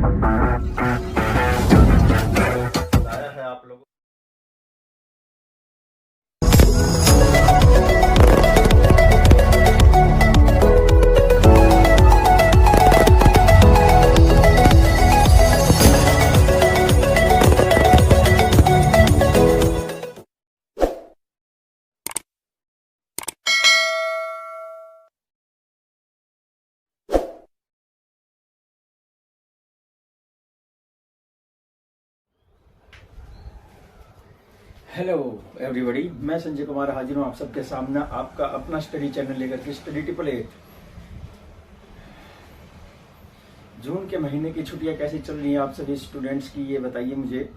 बताया है आप लोगों। हेलो एवरीबॉडी, मैं संजय कुमार हाजिर हूँ आप सबके सामने आपका अपना स्टडी चैनल लेकर के स्टडी ट्रिपल 8। जून के महीने की छुट्टियां कैसी चल रही हैं आप सभी स्टूडेंट्स की, ये बताइए मुझे।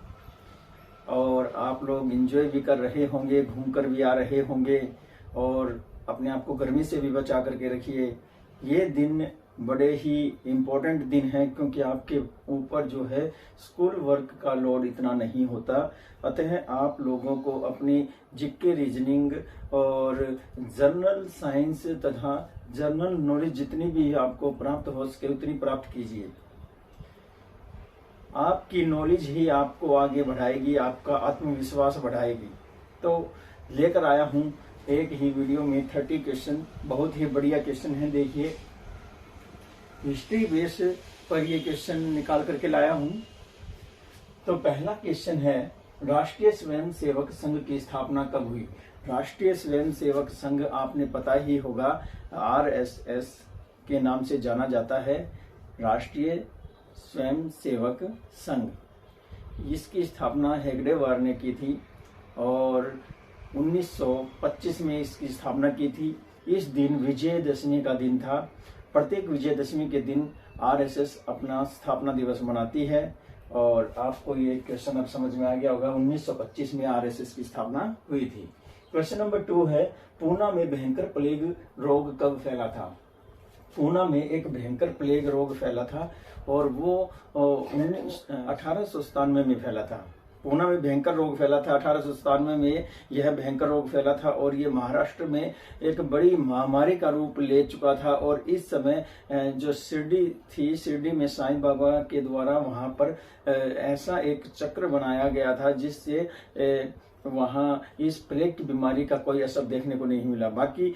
और आप लोग एंजॉय भी कर रहे होंगे, घूम कर भी आ रहे होंगे और अपने आप को गर्मी से भी बचा करके रखिए। ये दिन बड़े ही इम्पोर्टेंट दिन है क्योंकि आपके ऊपर जो है स्कूल वर्क का लोड इतना नहीं होता। अतः आप लोगों को अपनी जीके, रीजनिंग और जर्नल साइंस तथा जर्नल नॉलेज जितनी भी आपको प्राप्त हो सके उतनी प्राप्त कीजिए। आपकी नॉलेज ही आपको आगे बढ़ाएगी, आपका आत्मविश्वास बढ़ाएगी। तो लेकर आया हूं एक ही वीडियो में 30 क्वेश्चन, बहुत ही बढ़िया क्वेश्चन है। देखिए, हिस्ट्री बेस पर ये क्वेश्चन निकाल करके लाया हूं। तो पहला क्वेश्चन है, राष्ट्रीय स्वयंसेवक संघ की स्थापना कब हुई? राष्ट्रीय स्वयंसेवक संघ आपने पता ही होगा, RSS के नाम से जाना जाता है, राष्ट्रीय स्वयंसेवक संघ। इसकी स्थापना हेगडेवार ने की थी और 1925 में इसकी स्थापना की थी। इस दिन विजयदशमी का दिन था। प्रत्येक विजयदशमी के दिन RSS अपना स्थापना दिवस मनाती है और आपको ये क्वेश्चन अब समझ में आ गया होगा। 1925 में RSS की स्थापना हुई थी। क्वेश्चन नंबर 2 है, पूना में भयंकर प्लेग रोग कब फैला था? पूना में एक भयंकर प्लेग रोग फैला था और वो 1897 में फैला था। पूना में भयंकर रोग फैला था 1897 में। यह भयंकर रोग फैला था और ये महाराष्ट्र में एक बड़ी महामारी का रूप ले चुका था। और इस समय जो शिरडी थी, शिरडी में साईं बाबा के द्वारा वहां पर ऐसा एक चक्र बनाया गया था जिससे वहाँ इस प्लेग की बीमारी का कोई असर देखने को नहीं मिला। बाकी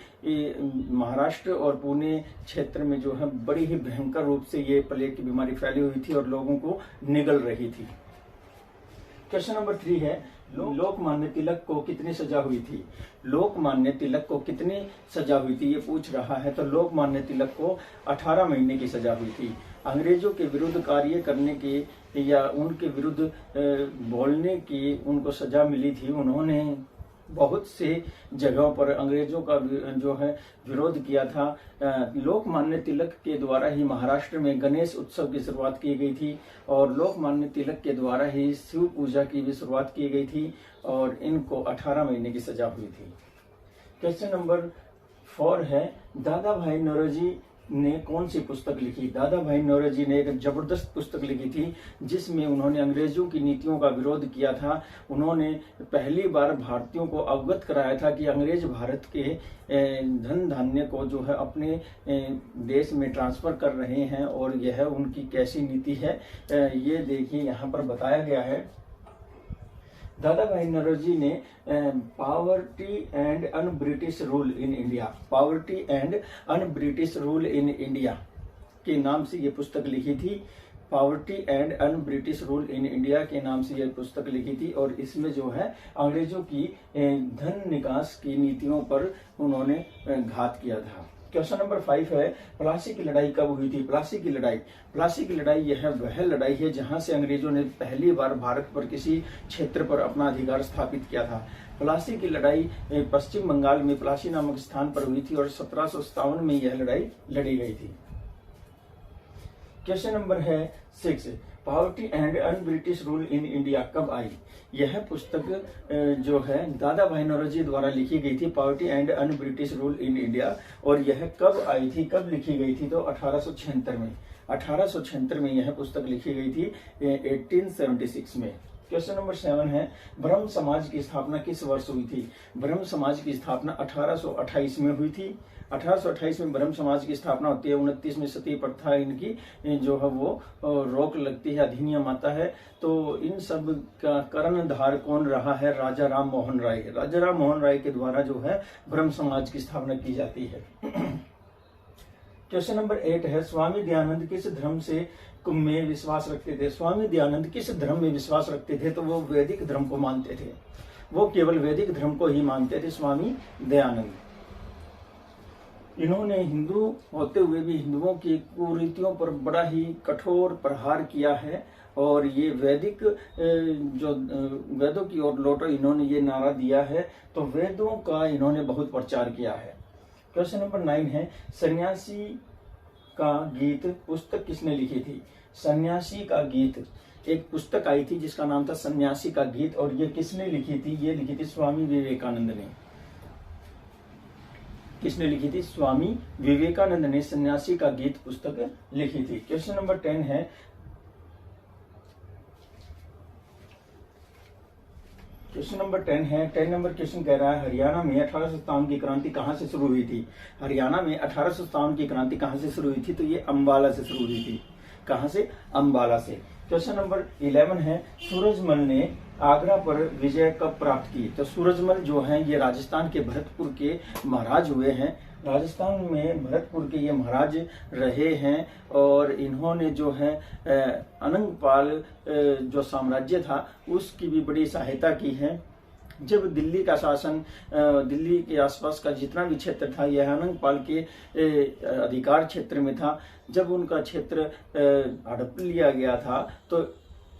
महाराष्ट्र और पुणे क्षेत्र में जो है बड़ी ही भयंकर रूप से ये प्लेग की बीमारी फैली हुई थी और लोगों को निगल रही थी। क्वेश्चन नंबर 3 है, लोकमान्य तिलक को कितनी सजा हुई थी? लोकमान्य तिलक को कितनी सजा हुई थी ये पूछ रहा है। तो लोकमान्य तिलक को 18 महीने की सजा हुई थी। अंग्रेजों के विरुद्ध कार्य करने की या उनके विरुद्ध बोलने की उनको सजा मिली थी। उन्होंने बहुत से जगहों पर अंग्रेजों का जो है विरोध किया था। लोकमान्य तिलक के द्वारा ही महाराष्ट्र में गणेश उत्सव की शुरुआत की गई थी और लोकमान्य तिलक के द्वारा ही शिव पूजा की भी शुरुआत की गई थी और इनको 18 महीने की सजा हुई थी। क्वेश्चन नंबर 4 है, दादा भाई नौरोजी ने कौन सी पुस्तक लिखी? दादा भाई नौरोजी ने एक जबरदस्त पुस्तक लिखी थी जिसमें उन्होंने अंग्रेजों की नीतियों का विरोध किया था। उन्होंने पहली बार भारतीयों को अवगत कराया था कि अंग्रेज भारत के धन धान्य को जो है अपने देश में ट्रांसफर कर रहे हैं और यह उनकी कैसी नीति है। ये देखिए यहाँ पर बताया गया है। दादा भाई नौरोजी ने poverty and un British rule in India, poverty and un British rule in India के नाम से ये पुस्तक लिखी थी। Poverty and un British rule in India के नाम से यह पुस्तक लिखी थी और इसमें जो है अंग्रेजों की धन निकास की नीतियों पर उन्होंने घात किया था। क्वेश्चन नंबर 5 है, प्लासी की लड़ाई कब हुई थी? प्लासी की लड़ाई यह वह लड़ाई है जहां से अंग्रेजों ने पहली बार भारत पर किसी क्षेत्र पर अपना अधिकार स्थापित किया था। प्लासी की लड़ाई पश्चिम बंगाल में प्लासी नामक स्थान पर हुई थी और 1757 में यह लड़ाई लड़ी गई थी। क्वेश्चन नंबर है 6, poverty and un British rule in India कब आई? यह पुस्तक जो है दादा भाई नौरोजी द्वारा लिखी गई थी, poverty and un British rule in India. और यह कब आई थी, कब लिखी गई थी? तो 1876 में। 1876 में यह पुस्तक लिखी गई थी 1876 में। क्वेश्चन नंबर 7 है, ब्रह्म समाज की स्थापना किस वर्ष हुई थी? ब्रह्म समाज की स्थापना 1828 में हुई थी। 1828 में ब्रह्म समाज की स्थापना होती है। 29 में सती प्रथा इनकी जो है वो रोक लगती है, अधिनियम आता है। तो इन सब का कर्णधार कौन रहा है? राजा राम मोहन राय। राजा राम मोहन राय के द्वारा जो है ब्रह्म समाज की स्थापना की जाती है। क्वेश्चन नंबर 8 है, स्वामी दयानंद किस धर्म से में विश्वास रखते थे? स्वामी दयानंद किस धर्म में विश्वास रखते थे? तो वो वैदिक धर्म को मानते थे। वो केवल वैदिक धर्म को ही मानते थे स्वामी दयानंद। इन्होंने हिंदू होते हुए भी हिंदुओं की कुरीतियों पर बड़ा ही कठोर प्रहार किया है और ये वैदिक जो वेदों की ओर लौटो, इन्होंने ये नारा दिया है। तो वेदों का इन्होंने बहुत प्रचार किया है। क्वेश्चन नंबर 9 है, सन्यासी का गीत पुस्तक किसने लिखी थी? सन्यासी का गीत एक पुस्तक आई थी जिसका नाम था सन्यासी का गीत, और ये किसने लिखी थी? ये लिखी थी स्वामी विवेकानंद ने। किसने लिखी थी? स्वामी विवेकानंद ने सन्यासी का गीत पुस्तक लिखी थी। क्वेश्चन नंबर 10 है, क्वेश्चन नंबर 10 है, 10 नंबर क्वेश्चन कह रहा है, हरियाणा में 1857 की क्रांति कहां से शुरू हुई थी? हरियाणा में 1857 की क्रांति कहां से शुरू हुई थी? तो ये अंबाला से शुरू हुई थी। कहां से? अंबाला से। क्वेश्चन नंबर 11 है, सूरजमल ने आगरा पर विजय कब प्राप्त की? तो सूरजमल जो है ये राजस्थान के भरतपुर के महाराज हुए हैं। राजस्थान में भरतपुर के ये महाराज रहे हैं और इन्होंने जो है अनंगपाल जो साम्राज्य था उसकी भी बड़ी सहायता की है। जब दिल्ली का शासन, दिल्ली के आसपास का जितना भी क्षेत्र था यह अनंगपाल के अधिकार क्षेत्र में था। जब उनका क्षेत्र हड़प लिया गया था तो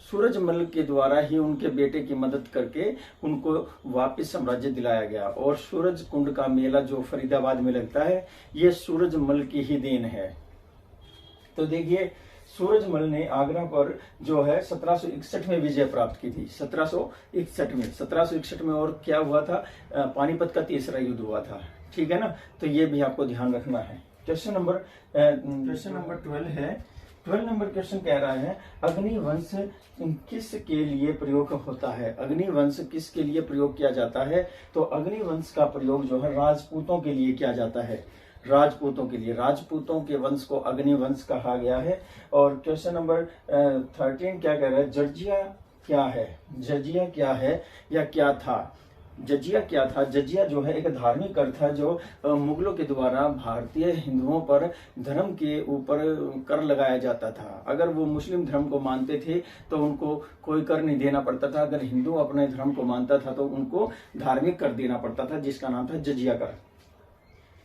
सूरजमल के द्वारा ही उनके बेटे की मदद करके उनको वापस साम्राज्य दिलाया गया। और सूरज कुंड का मेला जो फरीदाबाद में लगता है ये सूरजमल की ही देन है। तो देखिए सूरजमल ने आगरा पर जो है 1761 में विजय प्राप्त की थी। 1761 में और क्या हुआ था? पानीपत का तीसरा युद्ध हुआ था। ठीक है ना, तो ये भी आपको ध्यान रखना है। क्वेश्चन नंबर 12 है। 12 नंबर क्वेश्चन कह रहा है, अग्निवंश किस के लिए प्रयोग होता है? अग्निवंश किस के लिए प्रयोग किया जाता है? तो अग्निवंश का प्रयोग जो है राजपूतों के लिए किया जाता है। राजपूतों के लिए, राजपूतों के वंश को अग्निवंश कहा गया है। और क्वेश्चन नंबर 13 क्या कह रहा है, जजिया क्या है? जजिया क्या है या क्या था? जजिया क्या था? जजिया जो है एक धार्मिक कर था जो मुगलों के द्वारा भारतीय हिंदुओं पर धर्म के ऊपर कर लगाया जाता था। अगर वो मुस्लिम धर्म को मानते थे तो उनको कोई कर नहीं देना पड़ता था। अगर हिंदू अपने धर्म को मानता था तो उनको धार्मिक कर देना पड़ता था, जिसका नाम था जजिया कर।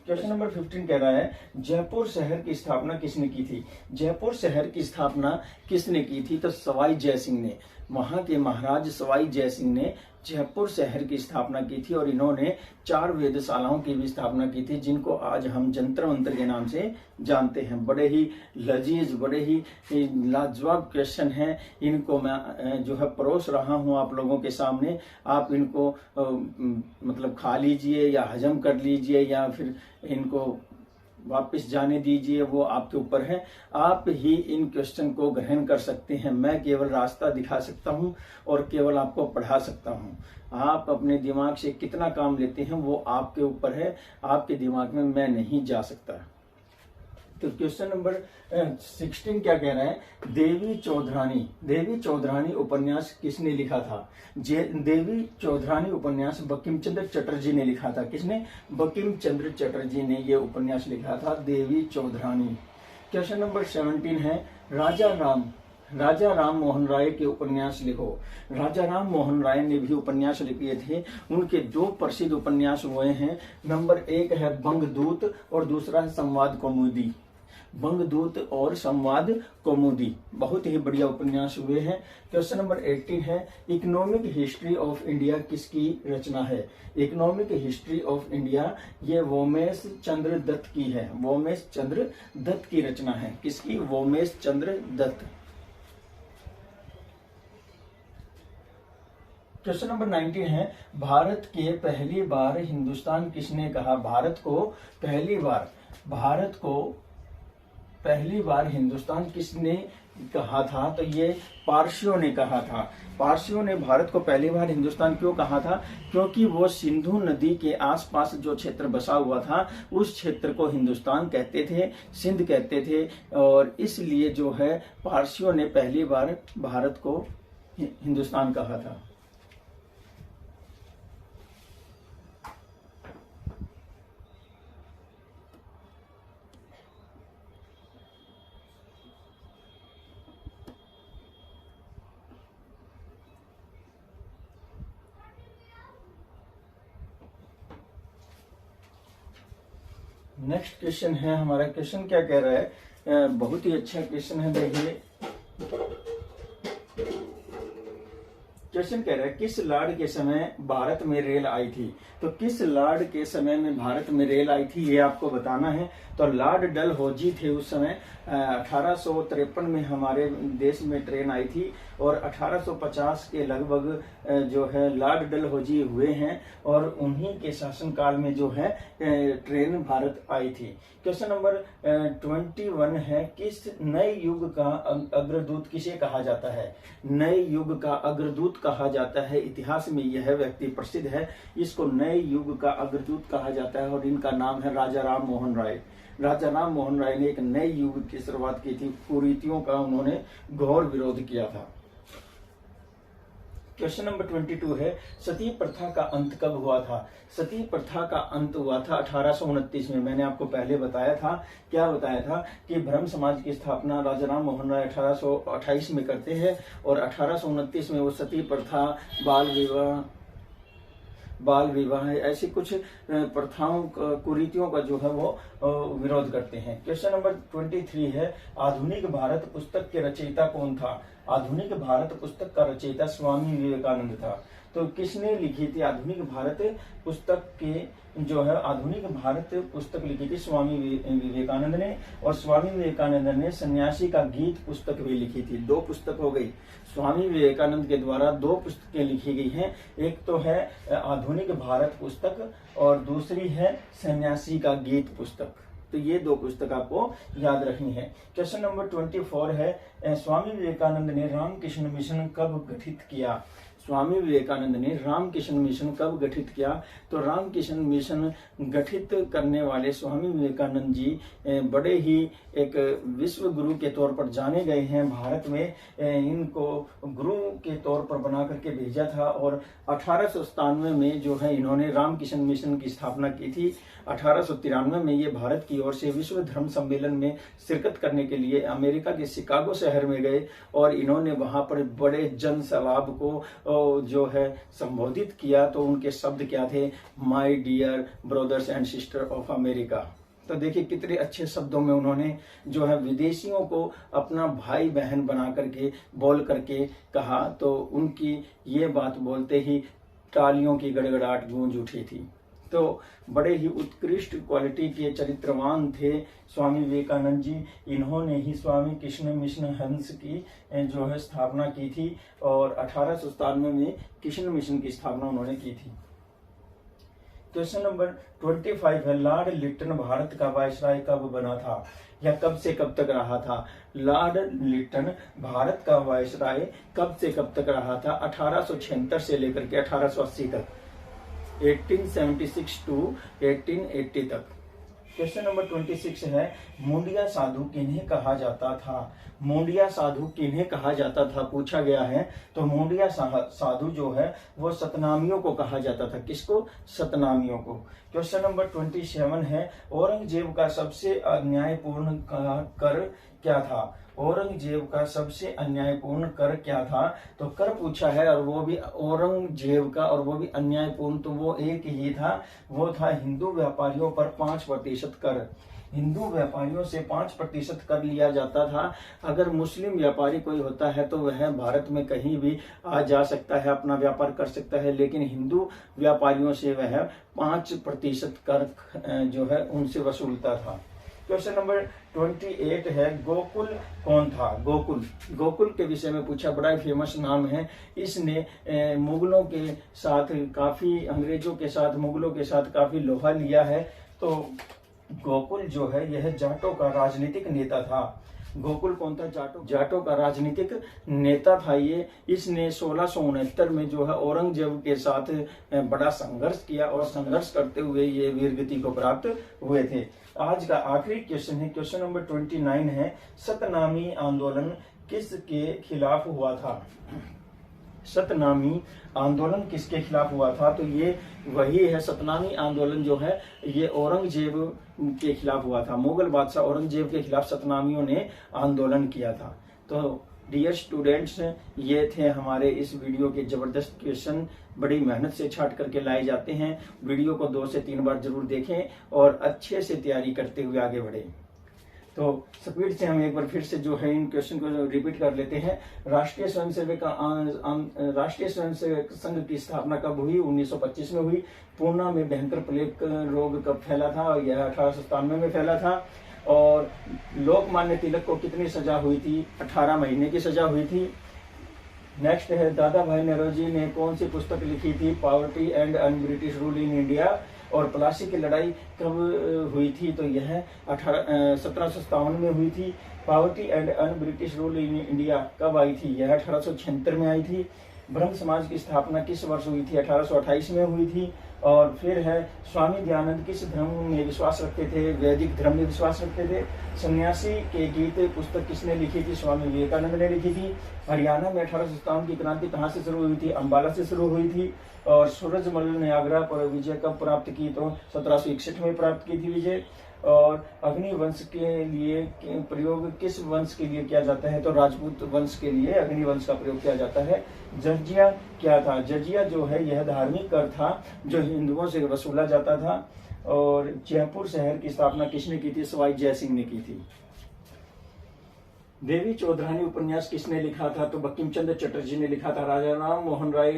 क्वेश्चन नंबर 15 कह रहा है, जयपुर शहर की स्थापना किसने की थी? जयपुर शहर की स्थापना किसने की थी? तो सवाई जयसिंह ने। वहां के महाराज सवाई जयसिंह ने जयपुर शहर की स्थापना की थी और इन्होंने 4 वेधशालाओं की भी स्थापना की थी, जिनको आज हम जंतर मंतर के नाम से जानते हैं। बड़े ही लजीज, बड़े ही लाजवाब क्वेश्चन हैं। इनको मैं जो है परोस रहा हूं आप लोगों के सामने। आप इनको मतलब खा लीजिए या हजम कर लीजिए या फिर इनको वापस जाने दीजिए, वो आपके ऊपर है। आप ही इन क्वेश्चन को ग्रहण कर सकते हैं। मैं केवल रास्ता दिखा सकता हूं और केवल आपको पढ़ा सकता हूं। आप अपने दिमाग से कितना काम लेते हैं वो आपके ऊपर है। आपके दिमाग में मैं नहीं जा सकता। तो क्वेश्चन नंबर 16 क्या कह रहा है, देवी चौधरानी। देवी चौधरानी उपन्यास किसने लिखा था? देवी चौधरानी उपन्यास बंकिम चंद्र चटर्जी ने लिखा था। किसने? बंकिम चंद्र चटर्जी ने यह उपन्यास लिखा था, देवी चौधरानी। क्वेश्चन नंबर 17 है, राजा राम मोहन राय के उपन्यास लिखो। राजा राम मोहन राय ने भी उपन्यास लिखे थे। उनके 2 प्रसिद्ध उपन्यास हुए हैं। नंबर 1 है बंगदूत और दूसरा है संवाद कौमुदी। बंगदूत और संवाद कौमुदी बहुत ही बढ़िया उपन्यास हुए हैं। क्वेश्चन नंबर 18 है, इकोनॉमिक हिस्ट्री ऑफ इंडिया किसकी रचना है? इकोनॉमिक हिस्ट्री ऑफ इंडिया ये वोमेश चंद्र दत्त की है। वोमेश चंद्र दत्त की रचना है। किसकी? वोमेश चंद्र दत्त। क्वेश्चन नंबर 19 है, भारत के पहली बार हिंदुस्तान किसने कहा? भारत को पहली बार हिंदुस्तान किसने कहा था, तो ये पारसियों ने कहा था। पारसियों ने भारत को पहली बार हिंदुस्तान क्यों कहा था? क्योंकि वो सिंधु नदी के आसपास जो क्षेत्र बसा हुआ था उस क्षेत्र को हिंदुस्तान कहते थे, सिंध कहते थे, और इसलिए जो है पारसियों ने पहली बार भारत को हिंदुस्तान कहा था। नेक्स्ट क्वेश्चन है हमारा। क्वेश्चन क्या कह रहा है? बहुत ही अच्छा क्वेश्चन है, देखिए। क्वेश्चन कह रहा है किस लॉर्ड के समय भारत में रेल आई थी? तो किस लॉर्ड के समय में भारत में रेल आई थी ये आपको बताना है। तो लॉर्ड डलहौजी थे उस समय। 1853 में हमारे देश में ट्रेन आई थी और 1850 के लगभग जो है लॉर्ड डलहौजी हुए हैं और उन्हीं के शासनकाल में जो है ट्रेन भारत आई थी। क्वेश्चन नंबर 21 है, किस नए युग का अग्रदूत किसे कहा जाता है? नए युग का अग्रदूत कहा जाता है, इतिहास में यह व्यक्ति प्रसिद्ध है, इसको नए युग का अग्रदूत कहा जाता है और इनका नाम है राजा राम मोहन राय। राजा राम मोहन राय ने एक नए युग की शुरुआत की थी, कुरीतियों का उन्होंने घोर विरोध किया था। क्वेश्चन नंबर 22 है, सती प्रथा का अंत कब हुआ था? सती प्रथा का अंत हुआ था 1829 में। मैंने आपको पहले बताया था, क्या बताया था कि ब्रह्म समाज की स्थापना राजा राम मोहन राय 1828 में करते हैं और 1829 में वो सती प्रथा, बाल विवाह ऐसी कुछ प्रथाओं, कुरीतियों का जो है वो विरोध करते हैं। क्वेश्चन नंबर 23 है, आधुनिक भारत पुस्तक के रचयिता कौन था? आधुनिक भारत पुस्तक का रचयिता स्वामी विवेकानंद था। तो किसने लिखी थी आधुनिक भारत पुस्तक के जो है आधुनिक भारत पुस्तक लिखी थी स्वामी विवेकानंद ने, और स्वामी विवेकानंद ने सन्यासी का गीत पुस्तक भी लिखी थी। 2 पुस्तक हो गई। स्वामी विवेकानंद के द्वारा 2 पुस्तकें लिखी गई हैं, एक तो है आधुनिक भारत पुस्तक और दूसरी है सन्यासी का गीत पुस्तक। तो ये 2 पुस्तक आपको याद रखनी है। क्वेश्चन नंबर 24 है, स्वामी विवेकानंद ने रामकृष्ण मिशन कब गठित किया? स्वामी विवेकानंद ने रामकृष्ण मिशन कब गठित किया? तो रामकृष्ण मिशन गठित करने वाले स्वामी विवेकानंद जी बड़े ही एक विश्व गुरु के तौर पर जाने गए हैं। भारत में इनको गुरु के तौर पर बना करके भेजा था और 1897 में जो है इन्होंने रामकृष्ण मिशन की स्थापना की थी। 1893 में ये भारत की ओर से विश्व धर्म सम्मेलन में शिरकत करने के लिए अमेरिका के शिकागो शहर में गए और इन्होंने वहां पर बड़े जन सैलाब को जो है संबोधित किया। तो उनके शब्द क्या थे? My dear brothers and sister of America. तो देखिए कितने अच्छे शब्दों में उन्होंने जो है विदेशियों को अपना भाई बहन बना करके बोल करके कहा। तो उनकी ये बात बोलते ही तालियों की गड़गड़ाहट गूंज उठी थी। तो बड़े ही उत्कृष्ट क्वालिटी के चरित्रवान थे स्वामी विवेकानंद जी। इन्होंने ही स्वामी कृष्ण मिशन हंस की जो है स्थापना की थी और 1897 में कृष्ण मिशन की स्थापना उन्होंने की थी। क्वेश्चन नंबर 25 है, लॉर्ड लिटन भारत का वायसराय कब बना था या कब से कब तक रहा था? लॉर्ड लिटन भारत का वायसराय कब से कब तक रहा था? 1876 से लेकर के 1880 तक, 1876 टू 1880 तक। क्वेश्चन नंबर 26 है, मुंडिया साधु किन्हें कहा जाता था? मुंडिया साधु किन्हें कहा जाता था पूछा गया है। तो मुंडिया साधु जो है वो सतनामियों को कहा जाता था। किसको? सतनामियों को। क्वेश्चन नंबर 27 है, औरंगजेब का सबसे अन्यायपूर्ण कर क्या था? औरंगजेब का सबसे अन्यायपूर्ण कर क्या था? तो कर पूछा है और वो भी औरंगजेब का, और वो भी अन्यायपूर्ण, तो वो एक ही था, वो था हिंदू व्यापारियों पर 5% कर। हिंदू व्यापारियों से 5% कर लिया जाता था। अगर मुस्लिम व्यापारी कोई होता है तो वह भारत में कहीं भी आ जा सकता है, अपना व्यापार कर सकता है, लेकिन हिंदू व्यापारियों से वह 5% कर जो है उनसे वसूलता था। क्वेश्चन नंबर 28 है, गोकुल कौन था? गोकुल के विषय में पूछा, बड़ा ही फेमस नाम है। इसने मुगलों के साथ काफी, अंग्रेजों के साथ, मुगलों के साथ काफी लोहा लिया है। तो गोकुल जो है यह जाटों का राजनीतिक नेता था गोकुल कौन था? जाटों का राजनीतिक नेता था ये। इसने 1669 में जो है औरंगजेब के साथ बड़ा संघर्ष किया और संघर्ष करते हुए ये वीरगति को प्राप्त हुए थे। आज का आखिरी क्वेश्चन है, क्वेश्चन नंबर 29 है, सतनामी आंदोलन किसके खिलाफ हुआ था? सतनामी आंदोलन किसके खिलाफ हुआ था? तो ये वही है, सतनामी आंदोलन जो है ये औरंगजेब के खिलाफ हुआ था। मुगल बादशाह औरंगजेब के खिलाफ सतनामियों ने आंदोलन किया था। तो डियर स्टूडेंट्स, ये थे हमारे इस वीडियो के जबरदस्त क्वेश्चन, बड़ी मेहनत से छांट करके लाए जाते हैं। वीडियो को 2 से 3 बार जरूर देखें और अच्छे से तैयारी करते हुए आगे बढ़ें। तो स्पीड से हम एक बार फिर से जो है इन क्वेश्चन को रिपीट कर लेते हैं। राष्ट्रीय स्वयंसेवक संघ की स्थापना कब हुई? 1925 में हुई। पूना में भयंकर प्लेग रोग कब फैला था? यह 1897 में फैला था। और लोकमान्य तिलक को कितनी सजा हुई थी? 18 महीने की सजा हुई थी। नेक्स्ट है, दादा भाई नौरोजी ने कौन सी पुस्तक लिखी थी? Poverty and un British rule in India. और प्लासी की लड़ाई कब हुई थी? तो यह 1757 में हुई थी। Poverty and un British rule in India कब आई थी? यह 1876 में आई थी। ब्रह्म समाज की स्थापना किस वर्ष हुई थी? 1828 में हुई थी। और फिर है, स्वामी दयानंद किस धर्म में विश्वास रखते थे? वैदिक धर्म में विश्वास रखते थे। सन्यासी के गीत पुस्तक किसने लिखी थी? स्वामी विवेकानंद ने लिखी थी। हरियाणा में 1857 की क्रांति कहाँ से शुरू हुई थी? अंबाला से शुरू हुई थी। और सूरजमल ने आगरा पर विजय कब प्राप्त की? तो 1761 में प्राप्त की थी विजय। और अग्निवंश के लिए प्रयोग किस वंश के लिए किया जाता है? तो राजपूत वंश के लिए अग्निवंश का प्रयोग किया जाता है। जजिया क्या था? जजिया जो है यह धार्मिक कर था जो हिंदुओं से वसूला जाता था। और जयपुर शहर की स्थापना किसने की थी? सवाई जय सिंह ने की थी। देवी चौधरानी उपन्यास किसने लिखा था? तो बंकिम चंद्र चटर्जी ने लिखा था। राजा राम मोहन राय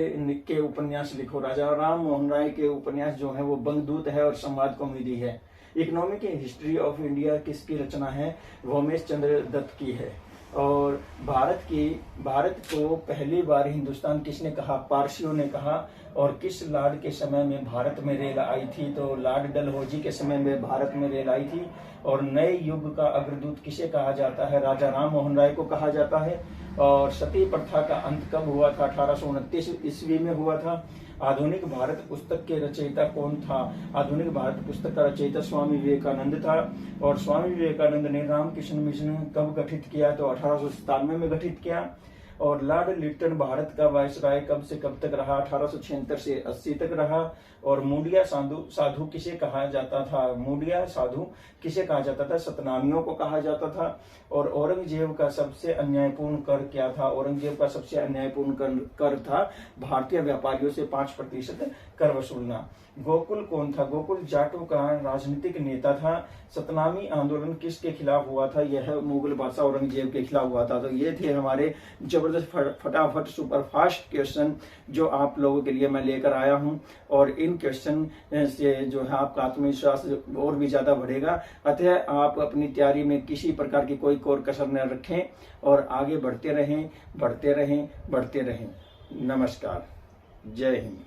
के उपन्यास लिखो। राजा राम मोहन राय के उपन्यास जो है वो बंगदूत है और संवाद कॉमेडी है। इकोनॉमिक हिस्ट्री ऑफ इंडिया किसकी रचना है? भोमेश चंद्र दत्त की है। और भारत को पहली बार हिंदुस्तान किसने कहा? पारसियों ने कहा। और किस लॉर्ड के समय में भारत में रेल आई थी? तो लॉर्ड डलहौजी के समय में भारत में रेल आई थी। और नए युग का अग्रदूत किसे कहा जाता है? राजा राम मोहन राय को कहा जाता है। और सती प्रथा का अंत कब हुआ था? 1829 ईस्वी में हुआ था। आधुनिक भारत पुस्तक के रचयिता कौन था? आधुनिक भारत पुस्तक का रचयिता स्वामी विवेकानंद था। और स्वामी विवेकानंद ने रामकृष्ण मिशन कब गठित किया? तो 1897 में गठित किया। और लॉर्ड लिटन भारत का वायसराय कब से कब तक रहा? 1876 से 80 तक रहा। और मूडिया साधु किसे कहा जाता था? मूडिया साधु किसे कहा जाता था? सतनामियों को कहा जाता था। और औरंगजेब का सबसे अन्यायपूर्ण कर क्या था? औरंगजेब का सबसे अन्यायपूर्ण कर था भारतीय व्यापारियों से 5% कर वसूलना। गोकुल कौन था? गोकुल जाटों का राजनीतिक नेता था। सतनामी आंदोलन किसके खिलाफ हुआ था? यह मुगल बादशाह औरंगजेब के खिलाफ हुआ था। तो ये थे हमारे जबरदस्त फटाफट सुपरफास्ट क्वेश्चन जो आप लोगों के लिए मैं लेकर आया हूं। और इन क्वेश्चन से जो है आपका आत्मविश्वास और भी ज्यादा बढ़ेगा। अतः आप अपनी तैयारी में किसी प्रकार की कोई कोर कसर न रखें और आगे बढ़ते रहें। नमस्कार। जय हिंद।